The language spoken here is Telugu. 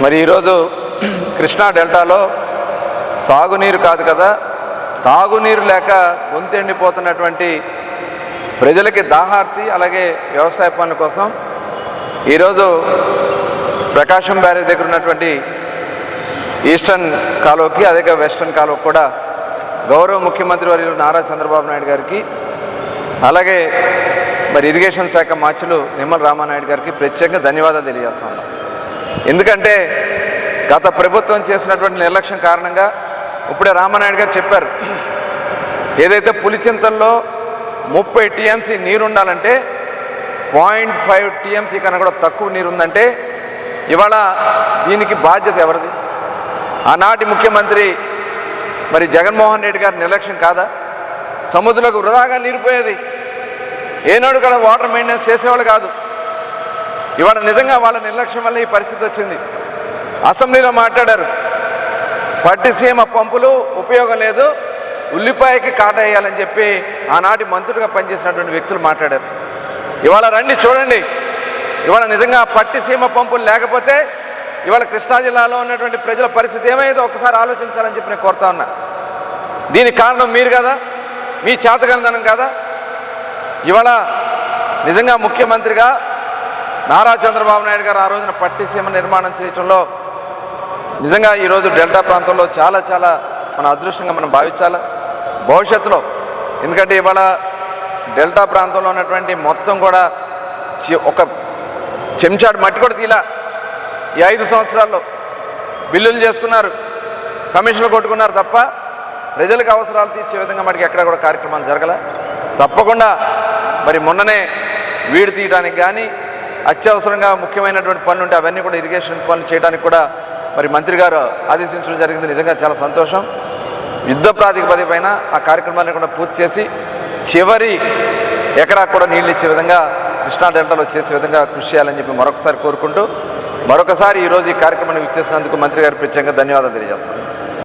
మరి ఈరోజు కృష్ణా డెల్టాలో సాగునీరు కాదు కదా, తాగునీరు లేక గొంతెండిపోతున్నటువంటి ప్రజలకి దాహార్తి, అలాగే వ్యవసాయ పనుల కోసం ఈరోజు ప్రకాశం బ్యారేజ్ దగ్గర ఉన్నటువంటి ఈస్టర్న్ కాలువకి, అదే వెస్టర్న్ కాలువకి కూడా గౌరవ ముఖ్యమంత్రి వర్యులు నారా చంద్రబాబు నాయుడు గారికి, అలాగే మరి ఇరిగేషన్ శాఖ మార్చులు నిమ్మల రామానాయుడు గారికి ప్రత్యేకంగా ధన్యవాదాలు తెలియజేస్తున్నాను. ఎందుకంటే గత ప్రభుత్వం చేసినటువంటి నిర్లక్ష్యం కారణంగా ఇప్పుడే రామానాయుడు గారు చెప్పారు, ఏదైతే పులిచింతల్లో 30 టీఎంసీ నీరు ఉండాలంటే 0.5 టీఎంసీ కన్నా కూడా తక్కువ నీరు ఉందంటే ఇవాళ దీనికి బాధ్యత ఎవరిది? ఆనాటి ముఖ్యమంత్రి మరి జగన్మోహన్ రెడ్డి గారి నిర్లక్ష్యం కాదా? సముద్రంలోకి వృధాగా నీరు పోయేది, ఏనాడు కూడా వాటర్ మెయింటెనెన్స్ చేసేవాళ్ళు కాదు. ఇవాళ నిజంగా వాళ్ళ నిర్లక్ష్యం వల్ల ఈ పరిస్థితి వచ్చింది. అసెంబ్లీలో మాట్లాడారు, పట్టిసీమ పంపులు ఉపయోగం లేదు, ఉల్లిపాయకి కాటా వేయాలని చెప్పి ఆనాటి మంత్రులుగా పనిచేసినటువంటి వ్యక్తులు మాట్లాడారు. ఇవాళ రండి చూడండి, ఇవాళ నిజంగా పట్టిసీమ పంపులు లేకపోతే ఇవాళ కృష్ణా జిల్లాలో ఉన్నటువంటి ప్రజల పరిస్థితి ఏమైందో ఒకసారి ఆలోచించాలని చెప్పి నేను కోరుతా ఉన్నా. దీనికి కారణం మీరు కదా, మీ చేతకందనం కదా. ఇవాళ నిజంగా ముఖ్యమంత్రిగా నారా చంద్రబాబు నాయుడు గారు ఆ రోజున పట్టిసీమ నిర్మాణం చేయడంలో నిజంగా ఈరోజు డెల్టా ప్రాంతంలో చాలా చాలా మన అదృష్టంగా మనం భావించాలి భవిష్యత్తులో. ఎందుకంటే ఇవాళ డెల్టా ప్రాంతంలో ఉన్నటువంటి మొత్తం కూడా ఒక చెంచాడు మట్టి కూడా తీలా. ఈ 5 సంవత్సరాల్లో బిల్లులు చేసుకున్నారు, కమిషన్లు కొట్టుకున్నారు తప్ప ప్రజలకు అవసరాలు తీర్చే విధంగా మనకి ఎక్కడ కూడా కార్యక్రమాలు జరగల. తప్పకుండా మరి మొన్ననే వీడు తీయడానికి కానీ అత్యవసరంగా ముఖ్యమైనటువంటి పనులు ఉంటే అవన్నీ కూడా ఇరిగేషన్ పనులు చేయడానికి కూడా మరి మంత్రి గారు ఆదేశించడం జరిగింది. నిజంగా చాలా సంతోషం. యుద్ధ ప్రాతిపదిక పైన ఆ కార్యక్రమాలను కూడా పూర్తి చేసి చివరి ఎకరా కూడా నీళ్ళు ఇచ్చే విధంగా కృష్ణా డెల్టాలో చేసే విధంగా కృషి చేయాలని చెప్పి మరొకసారి కోరుకుంటూ, మరొకసారి ఈరోజు ఈ కార్యక్రమాన్ని ఇచ్చేసినందుకు మంత్రి గారు ప్రత్యేకంగా ధన్యవాదాలు తెలియజేస్తాను.